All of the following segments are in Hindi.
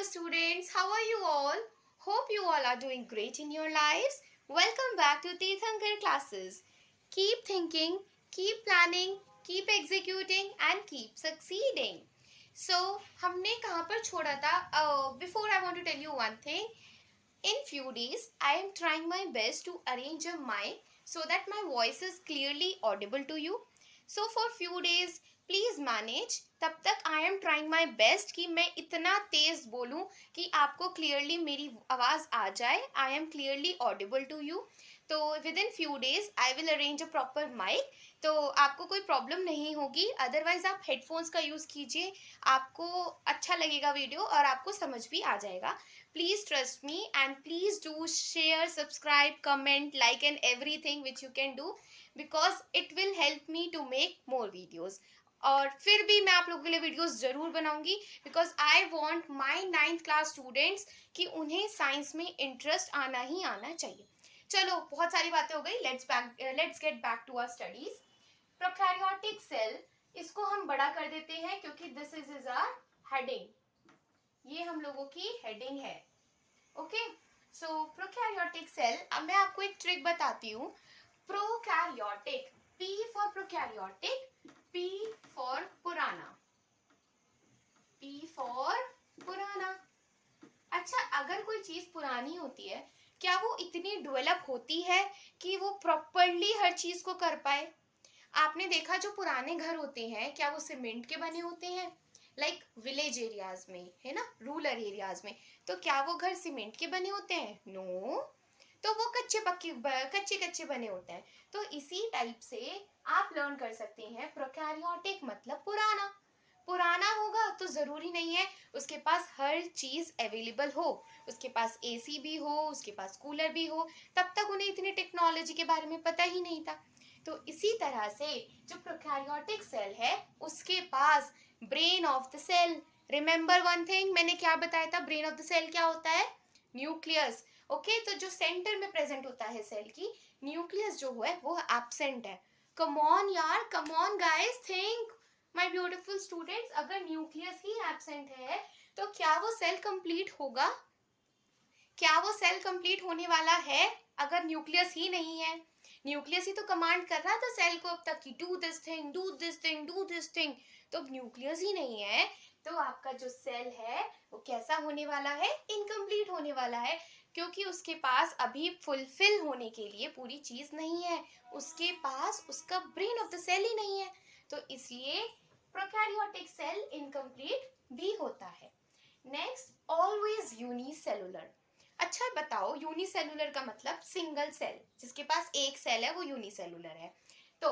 students, how are you all? Hope you all are doing great in your lives. Welcome back to Tirthankar classes. Keep thinking, keep planning, keep executing and keep succeeding. So, हमने कहाँ पर छोड़ा था? Before I want to tell you one thing. In few days, I am trying my best to arrange a mic so that my voice is clearly audible to you. So for few days, please manage. तब तक आई एम ट्राइंग माई बेस्ट कि मैं इतना तेज़ बोलूँ कि आपको क्लियरली मेरी आवाज़ आ जाए. I am clearly audible to you. तो within few days I will arrange a proper mic. तो आपको कोई प्रॉब्लम नहीं होगी. अदरवाइज आप हेडफोन्स का यूज़ कीजिए. आपको अच्छा लगेगा वीडियो और आपको समझ भी आ जाएगा. Please trust me and please do share, subscribe, comment, like and everything which you can do because it will help me to make more videos. और फिर भी मैं आप लोगों के लिए वीडियोस ज़रूर बनाऊंगी because I want my 9th class students कि उन्हें साइंस में इंटरेस्ट आना ही आना चाहिए. चलो बहुत सारी बातें हो गई. Let's get back to our studies. Prokaryotic cell, इसको हम बड़ा कर देते हैं क्योंकि दिस इज आवर हेडिंग. ये हम लोगों की हेडिंग है. Okay, so prokaryotic cell. अब मैं आपको एक ट्रिक बताती हूँ. Prokaryotic, P for prokaryotic, P for पुराना. P फॉर पुराना. अच्छा, अगर कोई चीज पुरानी होती है, क्या वो इतनी डेवलप होती है कि वो प्रॉपरली हर चीज को कर पाए? आपने देखा जो पुराने घर होते हैं, क्या वो सीमेंट के बने होते हैं? लाइक विलेज एरियाज में, है ना, रूरल एरियाज में, तो क्या वो घर सीमेंट के बने होते हैं? नो. तो वो कच्चे बने होते हैं. तो इसी टाइप से आप लर्न कर सकते हैं प्रोकैरियोटिक मतलब पुराना. पुराना होगा तो ज़रूरी नहीं है उसके पास हर चीज़ अवेलेबल हो. उसके पास एसी भी हो, उसके पास कूलर भी हो. तब तक उन्हें इतनी टेक्नोलॉजी के बारे में पता ही नहीं था. तो इसी तरह से जो प्रोकैरियोटिक सेल है उसके पास brain of the cell. Remember one thing, मैंने क्या बताया था? ब्रेन ऑफ द सेल क्या होता है? न्यूक्लियस. ओके, तो जो सेंटर में प्रेजेंट होता है सेल की, न्यूक्लियस जो है वो एब्सेंट है. कम ऑन यार, come on guys, think my beautiful students. अगर न्यूक्लियस ही एब्सेंट है तो क्या वो सेल कंप्लीट होगा? क्या वो सेल कंप्लीट होने वाला है अगर न्यूक्लियस ही नहीं है? न्यूक्लियस ही तो कमांड कर रहा था सेल को अब तक कि do this thing, do this thing, do this thing. तो अब न्यूक्लियस ही नहीं है तो आपका जो सेल है वो कैसा होने वाला है? इनकम्प्लीट होने वाला है, क्योंकि उसके पास अभी फुलफिल होने के लिए पूरी चीज नहीं है. उसके पास उसका ब्रेन ऑफ द सेल ही नहीं है. तो इसलिए प्रोकैरियोटिक सेल इनकम्प्लीट भी होता है. Next, always unicellular. अच्छा बताओ, यूनिसेलुलर का मतलब सिंगल सेल. जिसके पास एक सेल है वो यूनिसेलुलर है. तो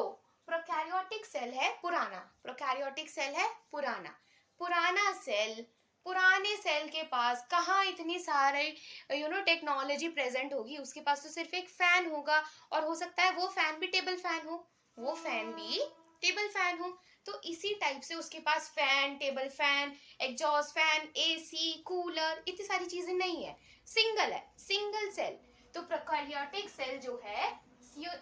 प्रोकैरियोटिक सेल है पुराना. प्रोकैरियोटिक सेल है पुराना. पुराना सेल, पुराने सेल के पास कहाँ इतनी सारे टेक्नोलॉजी प्रेजेंट होगी? उसके पास तो सिर्फ एक फैन होगा और हो सकता है वो फैन भी टेबल फैन हो. वो फैन भी टेबल फैन हो. तो इसी टाइप से उसके पास fan, table fan, exhaust fan, AC, cooler, इतनी सारी चीजें नहीं है. सिंगल है, सिंगल सेल. तो प्रोकैरियोटिक सेल जो है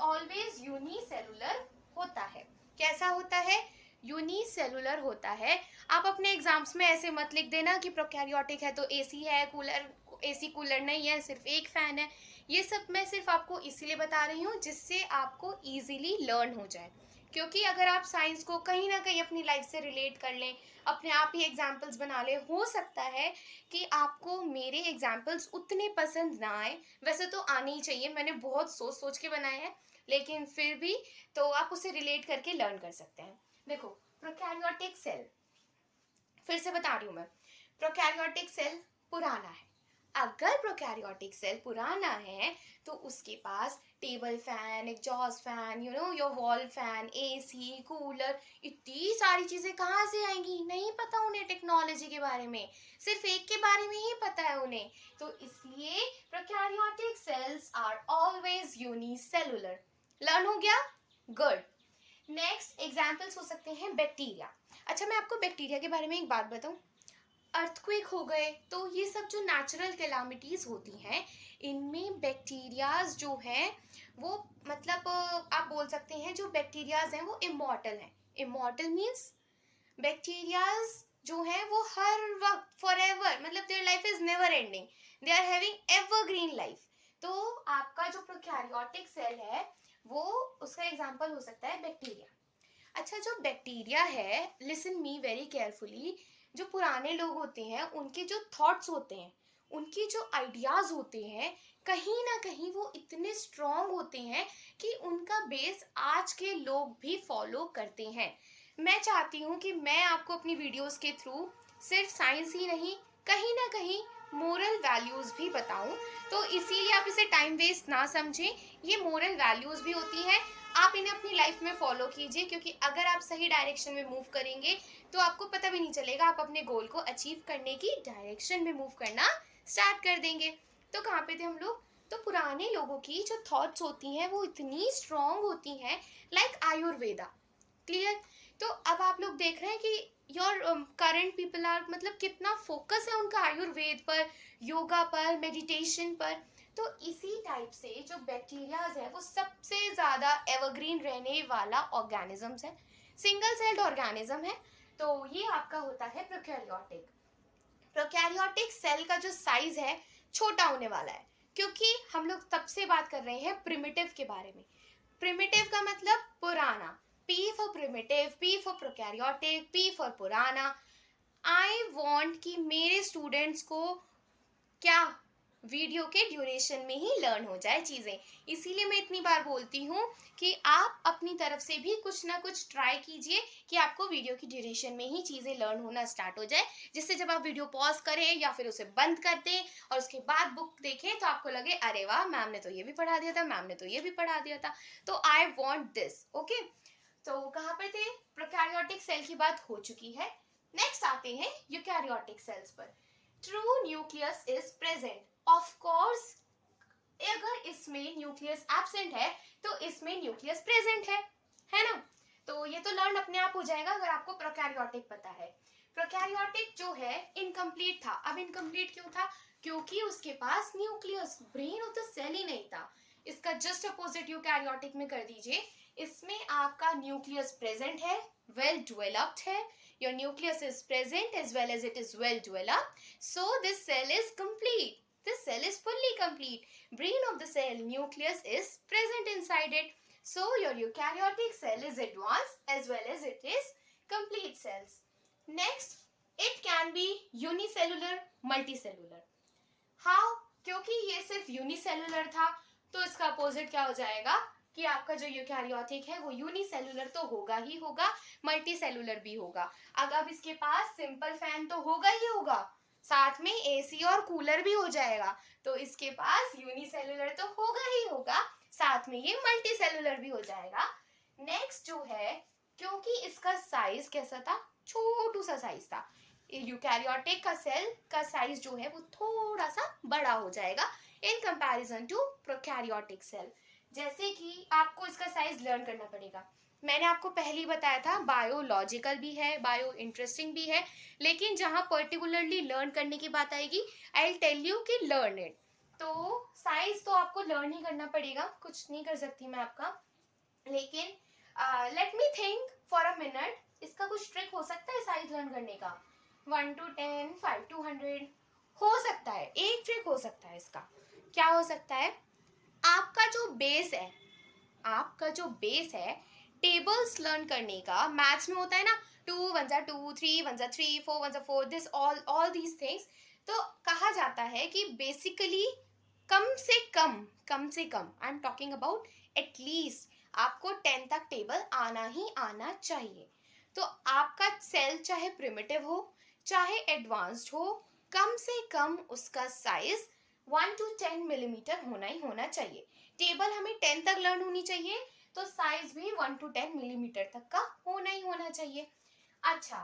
ऑलवेज यूनिसेलुलर होता है. कैसा होता है? यूनिसेलुलर होता है. आप अपने एग्जाम्स में ऐसे मत लिख देना कि प्रोकैरियोटिक है तो एसी है, कूलर, एसी कूलर नहीं है, सिर्फ एक फैन है. ये सब मैं सिर्फ आपको इसीलिए बता रही हूँ जिससे आपको इजीली लर्न हो जाए. क्योंकि अगर आप साइंस को कहीं ना कहीं अपनी लाइफ से रिलेट कर लें, अपने आप ही एग्जाम्पल्स बना लें, हो सकता है कि आपको मेरे एग्जाम्पल्स उतने पसंद ना आए. वैसे तो आने ही चाहिए, मैंने बहुत सोच सोच के बनाए हैं, लेकिन फिर भी तो आप उसे रिलेट करके लर्न कर सकते हैं. देखो, प्रोकैरियोटिक सेल फिर से बता रही हूँ मैं. प्रोकैरियोटिक सेल पुराना है. अगर प्रोकैरियोटिक सेल पुराना है तो उसके पास table fan, exhaust fan, your wall fan, AC, cooler, इतनी सारी चीजें कहाँ से आएंगी? नहीं पता उन्हें टेक्नोलॉजी के बारे में. सिर्फ एक के बारे में ही पता है उन्हें. तो इसलिए prokaryotic cells are always unicellular. Learn हो गया? गुड. नेक्स्ट एग्जाम्पल्स हो सकते हैं बैक्टीरिया. अच्छा, मैं आपको बैक्टीरिया के बारे में एक बात बताऊं. अर्थक्वेक हो गए, तो ये सब जो नेचुरल कैलामिटीज होती हैं, इनमें बैक्टीरियाज जो हैं वो मतलब आप बोल सकते हैं जो बैक्टीरियाज हैं वो इमॉर्टल हैं. इमॉर्टल मीन्स बैक्टीरियाज जो हैं वो हर वक्त फॉरएवर मतलब मतलब their life is never ending, they are having evergreen life. तो आपका जो प्रोकैरियोटिक सेल है वो, उसका एग्जांपल हो सकता है बैक्टीरिया। अच्छा, जो बैक्टीरिया है, लिसन मी वेरी केयरफुली, जो पुराने लोग होते हैं उनके जो थॉट्स होते हैं, उनकी जो आइडियाज़ होते हैं, कहीं ना कहीं वो इतने स्ट्रॉन्ग होते हैं कि उनका बेस आज के लोग भी फॉलो करते हैं। मैं चाहती हूँ कि मैं आपको अपनी वीडियोस के थ्रू सिर्फ साइंस ही नहीं, कहीं ना कहीं मोरल वैल्यूज़ भी बताऊँ। तो इसीलिए आप इसे टाइम वेस्ट ना समझें, ये मोरल वैल्यूज़ भी होती हैं, आप इन्हें अपनी लाइफ में फॉलो कीजिए, क्योंकि अगर आप सही डायरेक्शन में मूव करेंगे तो आपको पता भी नहीं चलेगा, आप अपने गोल को अचीव करने की डायरेक्शन में मूव करना स्टार्ट कर देंगे। तो कहाँ पे थे हम लोग? तो पुराने लोगों की जो थॉट्स होती हैं वो इतनी स्ट्रॉन्ग होती हैं, लाइक आयुर्वेदा। क्लियर? तो अब आप लोग देख रहे हैं कि योर करंट पीपल आर, मतलब कितना फोकस है उनका आयुर्वेद पर, योगा पर, मेडिटेशन पर। तो इसी टाइप से जो बैक्टीरियाज है वो सबसे ज़्यादा एवरग्रीन रहने वाला ऑर्गेनिजम्स है, सिंगल सेल्ड ऑर्गेनिज्म है। तो ये आपका होता है प्रोकैरियोटिक। प्रोकैरियोटिक सेल का जो साइज है छोटा होने वाला है, क्योंकि हम लोग तब से बात कर रहे हैं प्रिमिटिव के बारे में। प्रिमिटिव का मतलब पुराना, P for primitive, P for prokaryotic, P for पुराना। आई वॉन्ट कि मेरे स्टूडेंट्स को क्या वीडियो के ड्यूरेशन में ही लर्न हो जाए चीज़ें, इसीलिए मैं इतनी बार बोलती हूँ कि आप अपनी तरफ से भी कुछ ना कुछ ट्राई कीजिए कि आपको वीडियो की ड्यूरेशन में ही चीज़ें लर्न होना स्टार्ट हो जाए, जिससे जब आप वीडियो पॉज करें या फिर उसे बंद कर दें और उसके बाद बुक देखें तो आपको लगे अरे वाह, मैम ने तो ये भी पढ़ा दिया था, मैम ने तो ये भी पढ़ा दिया था। तो आई वॉन्ट दिस, ओके। तो कहाँ पर थे? प्रोकैरियोटिक सेल की बात हो चुकी है। नेक्स्ट आते हैं यूकैरियोटिक सेल्स पर। True nucleus is present, of course अगर इसमें न्यूक्लियस एब्सेंट है तो इसमें न्यूक्लियस प्रेजेंट है ना? तो ये तो लर्न अपने आप हो जाएगा अगर आपको प्रोकैरियोटिक पता है। प्रोकैरियोटिक जो है इनकम्प्लीट था। अब इनकम्प्लीट क्यों था? क्योंकि उसके पास nucleus, brain of the cell ही नहीं था। इसका जस्ट अपोजिट यूकैरियोटिक में कर दीजिए, इसमें आपका न्यूक्लियस प्रेजेंट है, वेल डेवलप्ड है, your nucleus is present as well as it is well developed, so this cell is complete, this cell is fully complete, brain of the cell, nucleus is present inside it, so your eukaryotic cell is advanced as well as it is complete cells. Next, it can be unicellular, multicellular. how? क्योंकि ये सिर्फ यूनिसेलुलर था तो इसका अपोजिट क्या हो जाएगा कि आपका जो यूकैरियोटिक है वो यूनिसेलुलर तो होगा ही होगा, मल्टी सेलुलर भी होगा। अब इसके पास सिंपल फैन तो होगा ही होगा, साथ में एसी और कूलर भी हो जाएगा, तो इसके पास यूनिसेलुलर तो होगा ही होगा, साथ में ये मल्टी सेलुलर भी हो जाएगा। नेक्स्ट जो है, क्योंकि इसका साइज कैसा था? छोटू सा साइज था। यूकैरियोटिक का सेल का साइज जो है वो थोड़ा सा बड़ा हो जाएगा in comparison to prokaryotic cell. जैसे कि आपको इसका साइज लर्न करना पड़ेगा। मैंने आपको पहले ही बताया था बायोलॉजिकल भी है, बायो इंटरेस्टिंग भी है, लेकिन जहाँ पर्टिकुलरली लर्न करने की बात आएगी आई विल टेल यू कि लर्न इट। तो साइज तो आपको लर्न ही करना पड़ेगा, कुछ नहीं कर सकती मैं आपका, लेकिन let me think for a minute, इसका कुछ ट्रिक हो सकता है साइज लर्न करने का? 1 to 10, 5 to 100 हो सकता है, एक ट्रिक हो सकता है इसका। क्या हो सकता है? आपका जो बेस है, आपका जो बेस है टेबल्स लर्न करने का, मैथ्स में होता है ना 2 1 2 3 1 3 4 1 4, दिस ऑल दीज थिंग्स। तो कहा जाता है कि बेसिकली कम से कम I am talking about at least आपको 10 तक टेबल आना ही आना चाहिए। तो आपका सेल चाहे प्रिमिटिव हो चाहे एडवांस्ड हो, कम से कम उसका साइज 1 to 10 मिलीमीटर होना ही होना चाहिए। टेबल हमें 10 तक लर्न होनी चाहिए तो साइज भी 1 to 10 मिलीमीटर तक का होना ही होना चाहिए। अच्छा,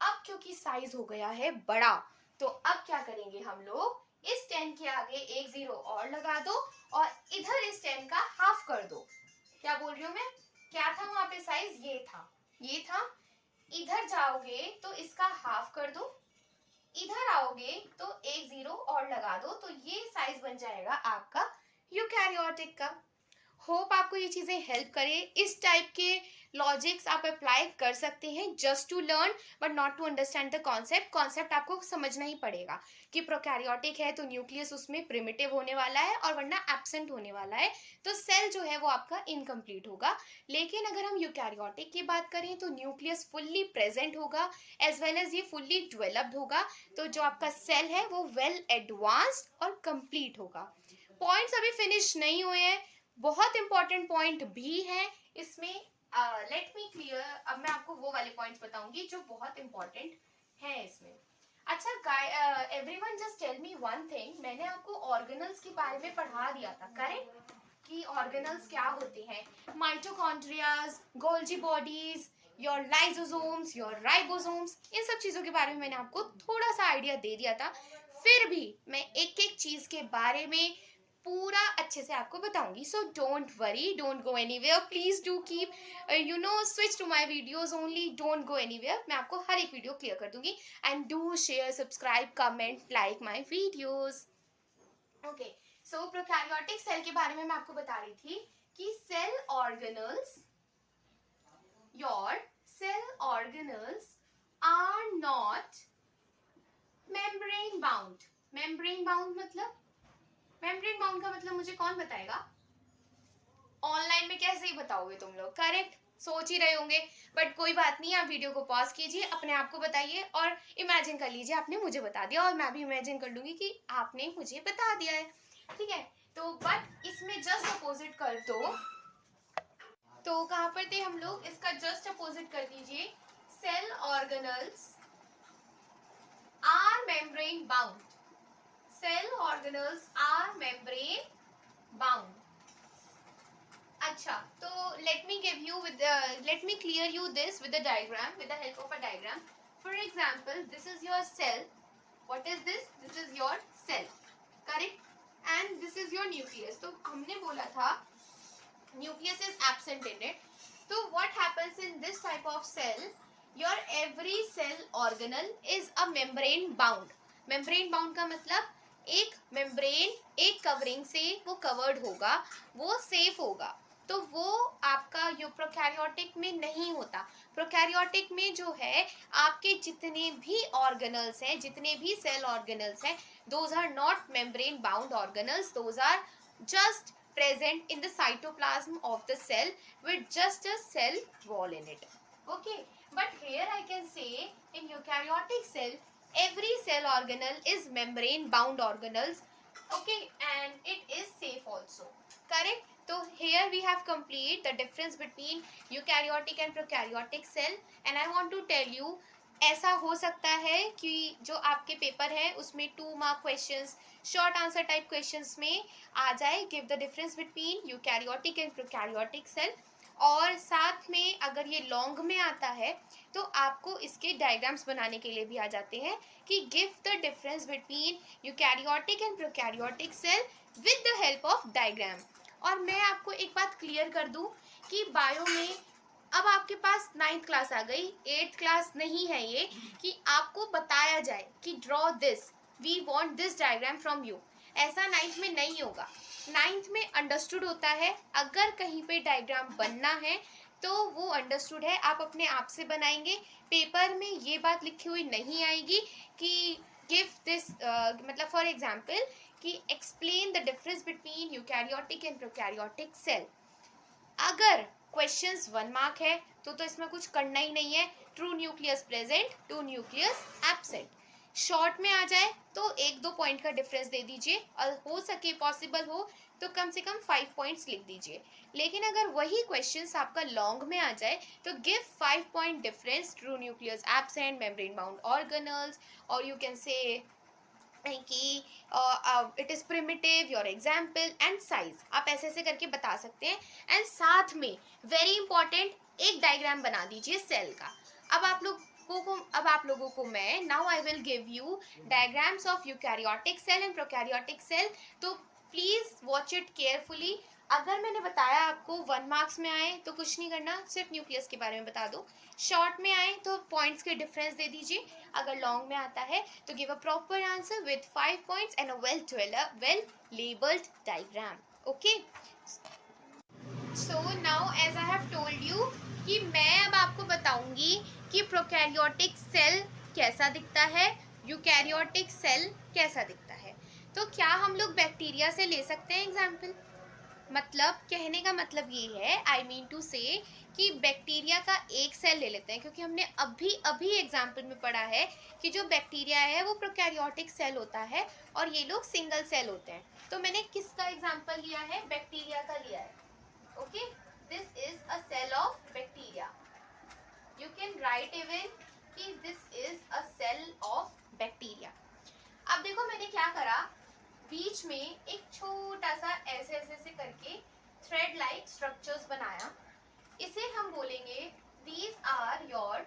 अब क्योंकि साइज हो गया है बड़ा, तो अब क्या करेंगे हम लोग? इस 10 के आगे एक जीरो और लगा दो और इधर इस 10 का हाफ कर दो। क्या बोल रही हूँ मैं? क्या था वहां पे साइज? ये था। इधर जाओगे तो इसका हाफ कर दो, इधर आओगे तो एक जीरो और लगा दो, तो ये साइज बन जाएगा आपका यूकैरियोटिक का। होप आपको ये चीज़ें हेल्प करे। इस टाइप के लॉजिक्स आप अप्लाई कर सकते हैं just to learn but not to understand the concept. Concept आपको समझना ही पड़ेगा कि प्रोकैरियोटिक है तो न्यूक्लियस उसमें प्रिमिटिव होने वाला है और वरना एब्सेंट होने वाला है, तो सेल जो है वो आपका इनकम्प्लीट होगा। लेकिन अगर हम यूकैरियोटिक की बात करें तो न्यूक्लियस फुल्ली प्रेजेंट होगा एज वेल एज ये फुल्ली डेवलप्ड होगा। तो जो आपका सेल है वो वेल एडवांस्ड और कंप्लीट होगा। पॉइंट्स अभी फिनिश नहीं हुए हैं, बहुत इंपॉर्टेंट पॉइंट भी है इसमें। लेट मी क्लियर, अब मैं आपको वो वाले पॉइंट्स बताऊंगी जो बहुत इंपॉर्टेंट है इसमें। अच्छा everyone just tell me one thing, मैंने आपको ऑर्गेनल्स के बारे में पढ़ा दिया था करेक्ट, कि ऑर्गेनल्स क्या होते हैं। Mitochondrias, Golgi bodies, your lysosomes, your ribosomes, इन सब चीज़ों के बारे में मैंने आपको थोड़ा सा आइडिया दे दिया था। फिर भी मैं एक एक चीज़ के बारे में पूरा अच्छे से आपको बताऊंगी। So don't worry, don't go anywhere, please do keep switch to my videos only, don't go anywhere. मैं आपको हर एक वीडियो क्लियर कर दूंगी। And do share, subscribe, comment, like my videos. Okay, so prokaryotic cell के बारे में मैं आपको बता रही थी कि cell organelles, your cell organelles are not membrane bound. Membrane bound मतलब, मेम्ब्रेन बाउंड का मतलब मुझे कौन बताएगा? ऑनलाइन में कैसे ही बताओगे तुम लोग, करेक्ट? सोच ही रहे होंगे, बट कोई बात नहीं, आप वीडियो को पॉज कीजिए, अपने आप को बताइए और इमेजिन कर लीजिए आपने मुझे बता दिया, और मैं भी इमेजिन कर लूंगी कि आपने मुझे बता दिया है। ठीक है, तो बट इसमें जस्ट अपोजिट कर दो। तो कहाँ पर थे हम लोग? इसका जस्ट अपोजिट कर दीजिए। Cell organelles are membrane bound. Cell organelles are membrane bound. अच्छा, तो let me give you with let me clear you this with a diagram, with the help of a diagram. For example, this is your cell. What is this? This is your cell, correct? And this is your nucleus. तो हमने बोला था nucleus is absent in it. So what happens in this type of cell? Your every cell organelle is a membrane bound. Membrane bound का मतलब एक membrane, एक कवरिंग से वो कवर्ड होगा, वो सेफ होगा। तो वो आपका यो प्रोकैरियोटिक में नहीं होता। प्रोकैरियोटिक में जो है आपके जितने भी ऑर्गेनल्स हैं, जितने भी सेल ऑर्गेनल्स हैं, those are not membrane bound organelles, those are just present in the cytoplasm of the cell with just a cell wall in it. Okay, but here I can say in eukaryotic cell every cell organelle is membrane bound organelles. Okay, and it is safe also, correct? So here we have complete the difference between eukaryotic and prokaryotic cell, and I want to tell you ऐसा हो सकता है कि जो आपके पेपर है उसमें 2 mark questions, short answer type questions में आ जाए, give the difference between eukaryotic and prokaryotic cell. और साथ में अगर ये लॉन्ग में आता है तो आपको इसके डायग्राम्स बनाने के लिए भी आ जाते हैं कि give the difference between eukaryotic and prokaryotic cell with the help of diagram. और मैं आपको एक बात क्लियर कर दूं कि बायो में अब आपके पास 9th क्लास आ गई, 8th क्लास नहीं है ये कि आपको बताया जाए कि draw this, we want this diagram from you. ऐसा 9th में नहीं होगा। 9th में अंडरस्टूड होता है, अगर कहीं पे डायग्राम बनना है तो वो अंडरस्टूड है, आप अपने आप से बनाएंगे। पेपर में ये बात लिखी हुई नहीं आएगी कि गिव दिस, मतलब फॉर एग्जाम्पल कि explain the difference between eukaryotic and prokaryotic cell. अगर क्वेश्चंस 1 मार्क है तो इसमें कुछ करना ही नहीं है। True nucleus present, two nucleus absent. Short में आ जाए तो 1-2 पॉइंट का डिफरेंस दे दीजिए, और हो सके पॉसिबल हो तो कम से कम 5 पॉइंट्स लिख दीजिए। लेकिन अगर वही क्वेश्चंस आपका लॉन्ग में आ जाए तो give 5 point difference, true nucleus absent, membrane bound organelles, और यू कैन से कि it is primitive, your example and size, आप ऐसे ऐसे करके बता सकते हैं। एंड साथ में वेरी इंपॉर्टेंट, एक डायग्राम बना दीजिए सेल का। अब आप लोगों को मैं now I will give you diagrams of eukaryotic cell and prokaryotic cell, तो प्लीज वॉच इट केयरफुली। अगर मैंने बताया आपको 1 मार्क्स में आए तो कुछ नहीं करना, सिर्फ न्यूक्लियस के बारे में बता दो। शॉर्ट में आए तो पॉइंट्स के डिफरेंस दे दीजिए। अगर लॉन्ग में आता है तो give a proper answer with 5 points and a well labelled diagram. Okay, so now as I have told you कि मैं अब आपको बताऊंगी कि प्रोकैरियोटिक सेल कैसा दिखता है, यूकैरियोटिक सेल कैसा दिखता है। तो क्या हम लोग बैक्टीरिया से ले सकते हैं एग्जाम्पल? मतलब कहने का मतलब ये है, आई मीन टू से, कि बैक्टीरिया का एक सेल ले लेते हैं, क्योंकि हमने अभी अभी एग्जाम्पल में पढ़ा है कि जो बैक्टीरिया है वो प्रोकैरियोटिक सेल होता है और ये लोग सिंगल सेल होते हैं। तो मैंने किसका एग्जाम्पल लिया है? बैक्टीरिया का लिया है। Okay, this is a cell of bacteria. You can write even कि this is a cell of bacteria. अब देखो मैंने क्या करा, बीच में एक छोटा सा ऐसे ऐसे से करके थ्रेड लाइक स्ट्रक्चर्स बनाया। इसे हम बोलेंगे these are your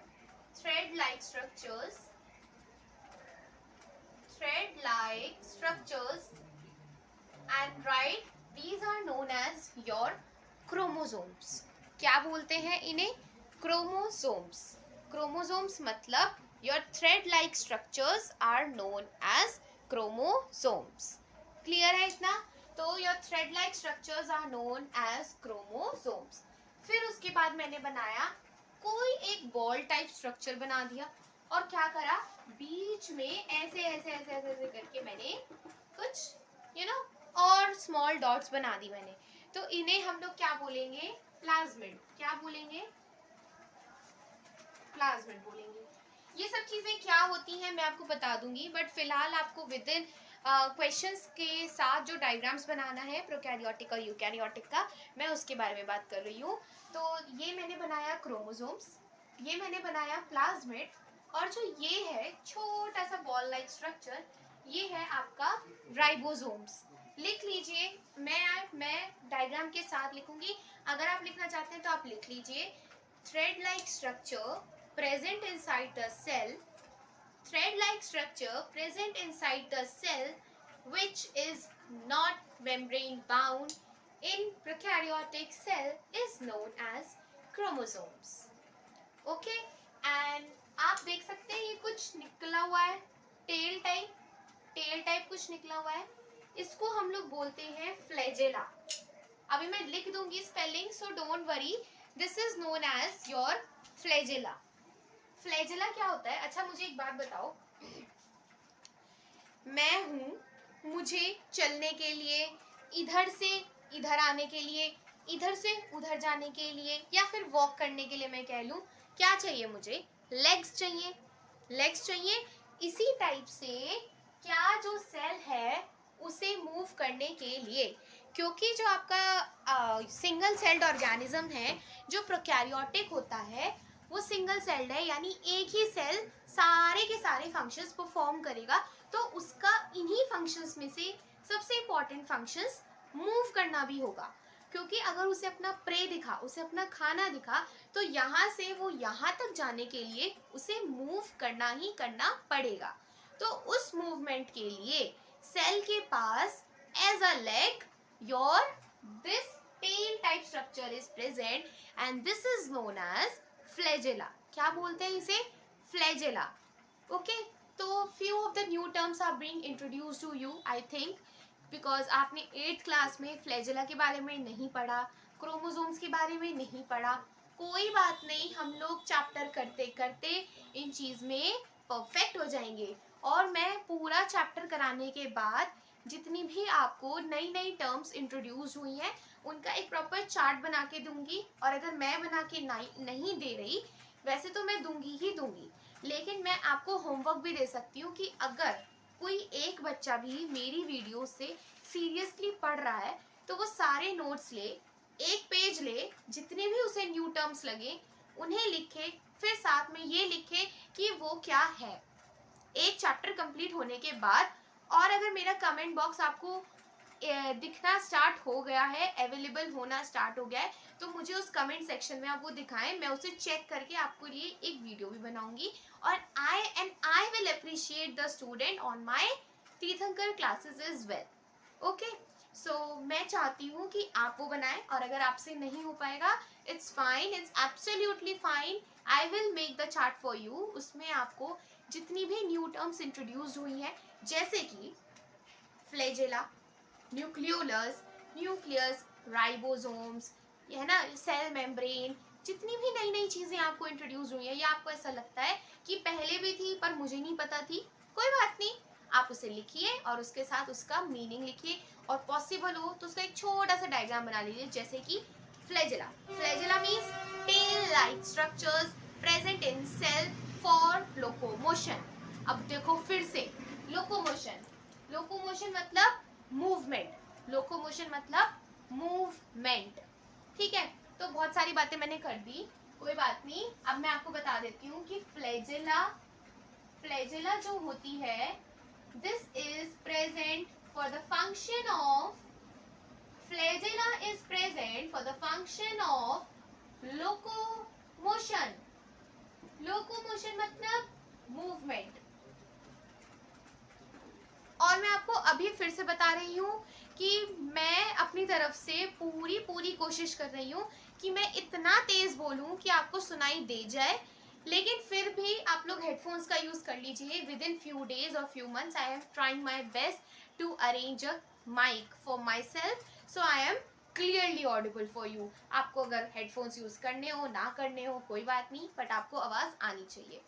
thread like structures, thread like structures, and right, these are known as your chromosomes। क्या बोलते हैं इन्हें? क्रोमोसोम्स। क्रोमोसोम्स मतलब your thread like structures are known as chromosomes। Clear है इतना? तो your thread like structures are known as chromosomes। फिर उसके बाद मैंने बनाया कोई एक बॉल टाइप स्ट्रक्चर बना दिया और क्या करा, बीच में ऐसे ऐसे ऐसे ऐसे, ऐसे करके मैंने कुछ और स्मॉल डॉट्स बना दी मैंने। तो इन्हें हम लोग क्या बोलेंगे? प्लाज्मिड। क्या बोलेंगे? प्लाज्मिड बोलेंगे। ये सब चीजें क्या होती हैं मैं आपको बता दूंगी, बट फिलहाल आपको विद इन क्वेश्चंस के साथ जो डायग्राम्स बनाना है प्रोकैरियोटिक और यूकैरियोटिक का, मैं उसके बारे में बात कर रही हूँ। तो ये मैंने बनाया क्रोमोसोम्स, ये मैंने बनाया प्लाज्मिड, और जो ये है छोटा सा बॉल लाइक स्ट्रक्चर, ये है आपका राइबोसोम्स। लिख लीजिए, मैं डायग्राम के साथ लिखूंगी, अगर आप लिखना चाहते हैं तो आप लिख लीजिए। Thread like structure present inside the cell, thread-like structure present inside the cell which is not membrane bound in prokaryotic cell is known as chromosomes। okay, and आप देख सकते हैं ये कुछ निकला हुआ है, टेल टाइप कुछ निकला हुआ है, इसको हम लोग बोलते हैं फ्लैजेला। अभी मैं लिख दूंगी spelling, so don't worry, this is known as your flagella. Flagella क्या होता है? अच्छा मुझे एक बात बताओ, मैं हूं, मुझे चलने के लिए, इधर से इधर आने के लिए, इधर से उधर जाने के लिए, या फिर वॉक करने के लिए मैं कह लूं, क्या चाहिए मुझे? लेग्स चाहिए। लेग्स चाहिए। इसी टाइप से क्या जो सेल है उसे मूव करने के लिए, क्योंकि जो आपका सिंगल सेल्ड ऑर्गेनिज्म है जो प्रोकैरियोटिक होता है वो सिंगल सेल्ड है, यानी एक ही सेल सारे के सारे फंक्शंस परफॉर्म करेगा। तो उसका इन्हीं फंक्शंस में से सबसे इंपॉर्टेंट फंक्शंस मूव करना भी होगा, क्योंकि अगर उसे अपना प्रे दिखा, उसे अपना खाना दिखा, तो यहाँ से वो यहाँ तक जाने के लिए उसे मूव करना ही करना पड़ेगा। तो उस मूवमेंट के लिए सेल के पास as a leg your this tail type structure is present and this is known as flagella. क्या बोलते हैं इसे? फ्लैजेला। ओके, तो few of the new terms are being introduced to you, I think, because आपने 8th क्लास में फ्लैजेला के बारे में नहीं पढ़ा, क्रोमोसोम्स के बारे में नहीं पढ़ा। कोई बात नहीं, हम लोग चैप्टर करते करते इन चीज़ में परफेक्ट हो जाएंगे, और मैं पूरा चैप्टर कराने के बाद जितनी भी आपको नई नई टर्म्स इंट्रोड्यूस हुई हैं उनका एक प्रॉपर चार्ट बना के दूंगी। और अगर मैं बना के नहीं दे रही, वैसे तो मैं दूंगी ही दूंगी, लेकिन मैं आपको होमवर्क भी दे सकती हूँ कि अगर कोई एक बच्चा भी मेरी वीडियो से सीरियसली पढ़ रहा है तो वो सारे नोट्स ले, एक पेज ले, जितने भी उसे न्यू टर्म्स लगे उन्हें लिखे, फिर साथ में ये लिखे कि वो क्या है एक चैप्टर कंप्लीट होने के बाद। और अगर मेरा कमेंट बॉक्स आपको दिखना स्टार्ट हो गया है, अवेलेबल होना स्टार्ट हो गया है, तो मुझे उस कमेंट सेक्शन में आप वो दिखाएं, मैं उसे चेक करके आपको लिए एक वीडियो भी बनाऊंगी। और I will appreciate the student on my तीर्थंकर क्लासेस इज वेल। ओके, सो मैं चाहती हूँ कि आप वो बनाएं, और अगर आपसे नहीं हो पाएगा it's fine, it's absolutely fine, I will make the chart for you. उसमें आपको जितनी भी न्यू टर्म्स इंट्रोड्यूस हुई हैं, जैसे कि फ्लैजेला, न्यूक्लियोलस, न्यूक्लियस, राइबोसोम्स, ये है ना, सेल मेम्ब्रेन, जितनी भी नई नई चीजें आपको इंट्रोड्यूस हुई है, या आपको ऐसा लगता है कि पहले भी थी पर मुझे नहीं पता थी, कोई बात नहीं, आप उसे लिखिए और उसके साथ उसका मीनिंग लिखिए, और पॉसिबल हो तो उसका एक छोटा सा डायग्राम बना लीजिए, जैसे कि flagella. Flagella means tail like structures present in cell for locomotion. अब देखो फिर से, लोकोमोशन, लोकोमोशन मतलब मूवमेंट, लोकोमोशन मतलब मूवमेंट, ठीक है। तो बहुत सारी बातें मैंने कर दी, कोई बात नहीं, अब मैं आपको बता देती हूँ कि फ्लैजेला, फ्लैजेला जो होती है, this is present for the function of, flagella is present for the function of locomotion, locomotion मतलब movement। और मैं आपको अभी फिर से बता रही हूँ कि मैं अपनी तरफ से पूरी पूरी कोशिश कर रही हूँ कि मैं इतना तेज बोलूँ कि आपको सुनाई दे जाए, लेकिन फिर भी आप लोग हेडफोन्स का यूज कर लीजिए। विद इन फ्यू डेज और few months I am trying my best to arrange a mic for myself, so I am clearly audible for you. आपको अगर हेडफोन्स यूज करने हो ना करने हो कोई बात नहीं, बट आपको आवाज आनी चाहिए।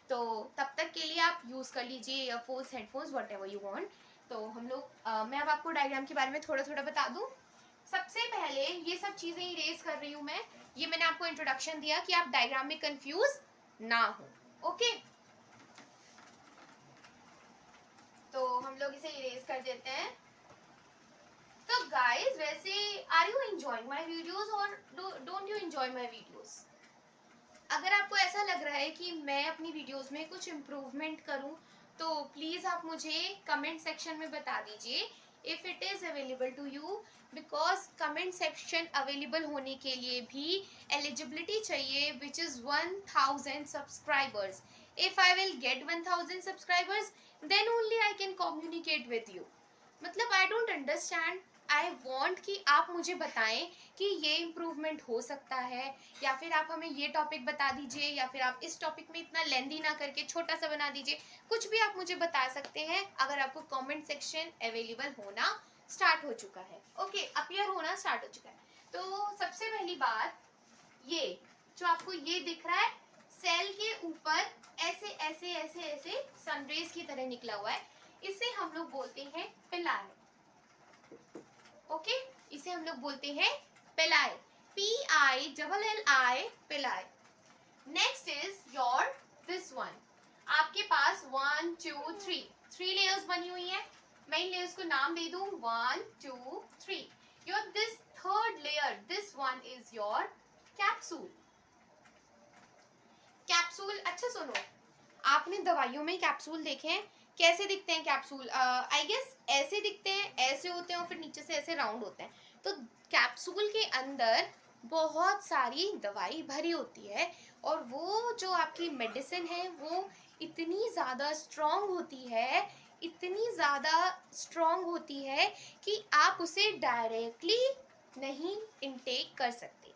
तो तब तक के लिए आप यूज कर लीजिए earphones, headphones, what ever you want. तो हम लोग मैं अब आपको डायग्राम के बारे में थोड़ा थोड़ा बता दूं। सबसे पहले ये सब चीजें इरेज कर रही हूँ मैं, ये मैंने आपको इंट्रोडक्शन दिया कि आप डायग्राम में कंफ्यूज ना हो, ओके। तो हम लोग इसे इरेज कर देते हैं। तो गाइस, वैसे are you enjoying my videos और don't you enjoy my videos? अगर आपको ऐसा लग रहा है कि मैं अपनी वीडियोस में कुछ इम्प्रूवमेंट करूं, तो प्लीज़ आप मुझे कमेंट सेक्शन में बता दीजिए if it is available to you, because comment section available होने के लिए भी एलिजिबिलिटी चाहिए, which is 1000 subscribers. If I will get 1000 subscribers, then only I can communicate with you. मतलब I don't understand, I want कि आप मुझे बताएं कि ये इम्प्रूवमेंट हो सकता है, या फिर आप हमें ये टॉपिक बता दीजिए, या फिर आप इस टॉपिक में इतना लेंदी ना करके छोटा सा बना दीजिए, कुछ भी आप मुझे बता सकते हैं अगर आपको कमेंट सेक्शन अवेलेबल होना स्टार्ट हो चुका है, ओके, अपीयर होना स्टार्ट हो चुका है। तो सबसे पहली बात, ये जो आपको ये दिख रहा है, सेल के ऊपर ऐसे ऐसे ऐसे ऐसे सनरेज की तरह निकला हुआ है, इसे हम लोग बोलते हैं पिलाए, ओके, इसे हम लोग बोलते हैं पिलाए, PILLI, पिलाए। Next is your this one, आपके पास 1 2 3 लेयर्स बनी हुई है। मैं इन लेयर्स को नाम दे दूं 1 2 3। Your this third layer, this one is your capsule. Capsule, अच्छा सुनो, आपने दवाइयों में कैप्सूल देखे हैं? कैसे दिखते हैं कैप्सूल? आई गेस ऐसे दिखते हैं, ऐसे होते हैं और फिर नीचे से ऐसे राउंड होते हैं। तो कैप्सूल के अंदर बहुत सारी दवाई भरी होती है, और वो जो आपकी मेडिसिन है वो इतनी ज़्यादा स्ट्रॉन्ग होती है, इतनी ज़्यादा स्ट्रॉन्ग होती है कि आप उसे डायरेक्टली नहीं इनटेक कर सकते।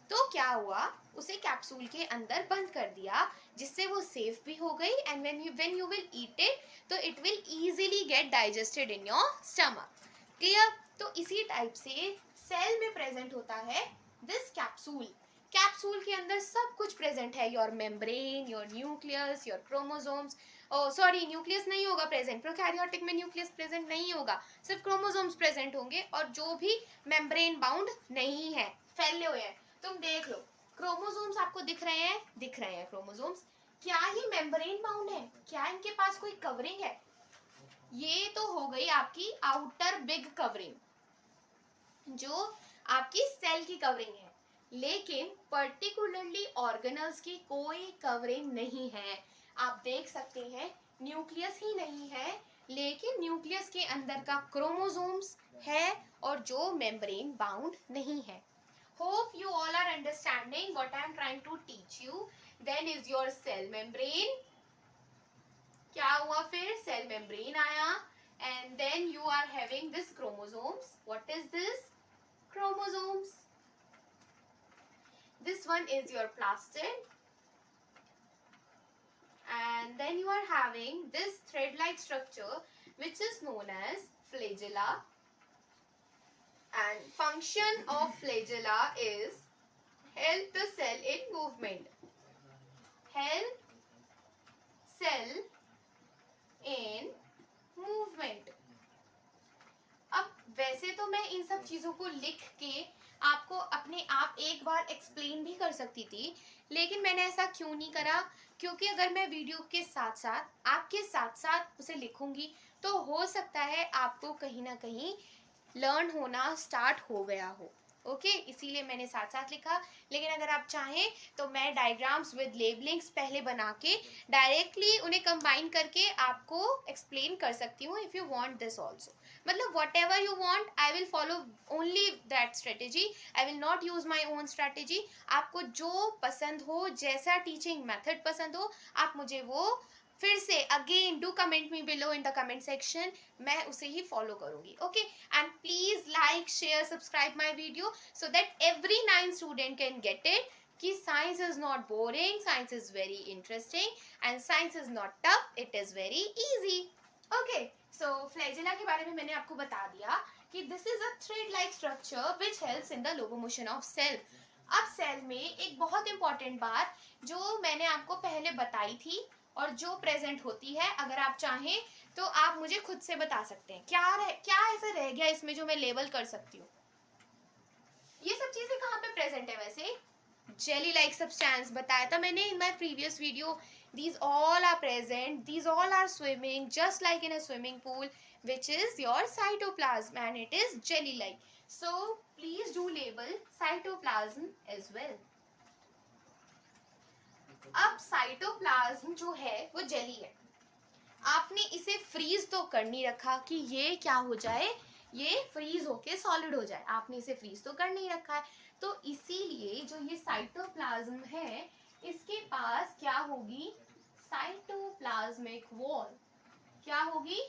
तो क्या हुआ, उसे कैप्सूल के अंदर बंद कर दिया, जिससे वो सेफ भी हो गई, and when you will eat it, तो it will easily get digested in your stomach, clear? तो इसी टाइप से सेल में प्रेजेंट होता है दिस कैप्सूल। कैप्सूल के अंदर सब कुछ प्रेजेंट है, your membrane, your nucleus, your chromosomes. Sorry, nucleus नहीं होगा प्रेजेंट, प्रोकैरियोटिक में न्यूक्लियस प्रेजेंट नहीं होगा, सिर्फ क्रोमोसोम्स प्रेजेंट होंगे, और जो भी मेम्ब्रेन बाउंड नहीं है, फैले हुए हैं। तुम देख लो, क्रोमोसोम्स आपको दिख रहे हैं, दिख रहे हैं क्रोमोसोम्स, क्या ये मेम्ब्रेन बाउंड है? क्या इनके पास कोई कवरिंग है? ये तो हो गई आपकी आउटर बिग कवरिंग, जो आपकी सेल की कवरिंग है, लेकिन पर्टिकुलरली ऑर्गेनल्स की कोई कवरिंग नहीं है। आप देख सकते हैं न्यूक्लियस ही नहीं है, लेकिन न्यूक्लियस के अंदर का क्रोमोसोम्स है, और जो मेम्ब्रेन बाउंड नहीं है। Hope you all are understanding what I am trying to teach you. Then is your cell membrane. क्या हुआ फिर? Cell membrane आया, and then you are having this chromosomes. What is this? Chromosomes. This one is your plastid, and then you are having this thread-like structure which is known as flagella. And function of flagella is help the cell in movement. Help cell in movement. अब वैसे तो मैं इन सब चीजों को लिख के आपको अपने आप एक बार एक्सप्लेन भी कर सकती थी, लेकिन मैंने ऐसा क्यों नहीं करा, क्योंकि अगर मैं वीडियो के साथ साथ आपके साथ साथ उसे लिखूंगी तो हो सकता है आपको कहीं ना कहीं लर्न होना स्टार्ट हो गया हो। ओके इसीलिए मैंने साथ साथ लिखा। लेकिन अगर आप चाहें तो मैं डायग्राम्स विद लेबलिंग्स पहले बना के डायरेक्टली उन्हें कंबाइन करके आपको एक्सप्लेन कर सकती हूँ if you want this also. मतलब whatever you want I will follow only that strategy, I will not use my own strategy. आपको जो पसंद हो, जैसा टीचिंग मेथड पसंद हो, आप मुझे वो फिर से again do comment me below in the comment section, मैं उसे ही फॉलो करूंगी। Okay and please like share subscribe my video so that every 9th student can get it कि science is not boring, science is very interesting and science is not tough, it is very easy. Okay so flagella के बारे में मैंने आपको बता दिया कि this is a thread like structure which helps in the locomotion of cell. अब सेल में एक बहुत इंपॉर्टेंट बात जो मैंने आपको पहले बताई थी और जो प्रेजेंट होती है, अगर आप चाहें तो आप मुझे खुद से बता सकते हैं क्या ऐसा रह गया इसमें जो मैं लेबल कर सकती हूँ। ये सब चीजें कहाँ पे प्रेजेंट है वैसे? जेली लाइक सब्सटेंस बताया था मैंने in my previous video. These all are present, these all are swimming just like in a swimming pool, which is your cytoplasm and it is jelly like. So please do label cytoplasm as well. अब साइटोप्लाज्म जो है वो जेली है, आपने इसे फ्रीज तो कर नहीं रखा कि ये क्या हो जाए, ये फ्रीज होके सॉलिड हो जाए, आपने इसे फ्रीज तो कर नहीं रखा है। तो इसीलिए जो ये साइटोप्लाज्म है इसके पास क्या होगी, साइटोप्लाज्मिक वॉल। क्या होगी?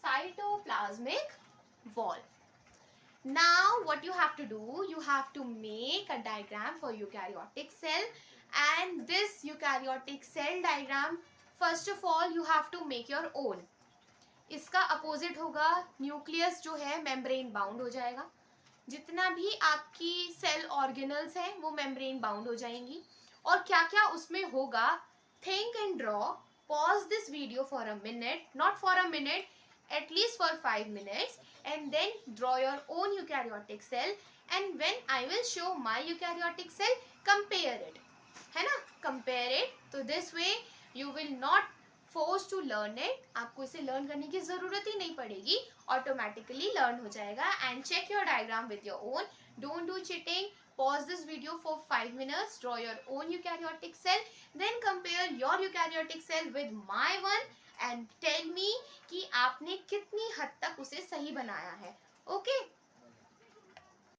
Cytoplasmic wall. Now what you have to do, you have to make a diagram for eukaryotic cell, and this eukaryotic cell diagram first of all you have to make your own. इसका अपोजिट होगा, न्यूक्लियस जो है मेम्ब्रेन बाउंड हो जाएगा, जितना भी आपकी सेल ऑर्गेनल्स हैं वो मेम्ब्रेन बाउंड हो जाएंगी। और क्या क्या उसमें होगा, think and draw, pause this video for a minute, not for a minute, at least for 5 minutes, and then draw your own eukaryotic cell, and when I will show my eukaryotic cell, compare it, है ना, compare it, तो this way you will not force to learn it, आपको इसे learn करने की ज़रूरत ही नहीं पड़ेगी, automatically learn हो जाएगा। and check your diagram with your own, don't do cheating, pause this video for 5 minutes, draw your own eukaryotic cell, then compare your eukaryotic cell with my one and tell me कि आपने कितनी हद तक उसे सही बनाया है। ओके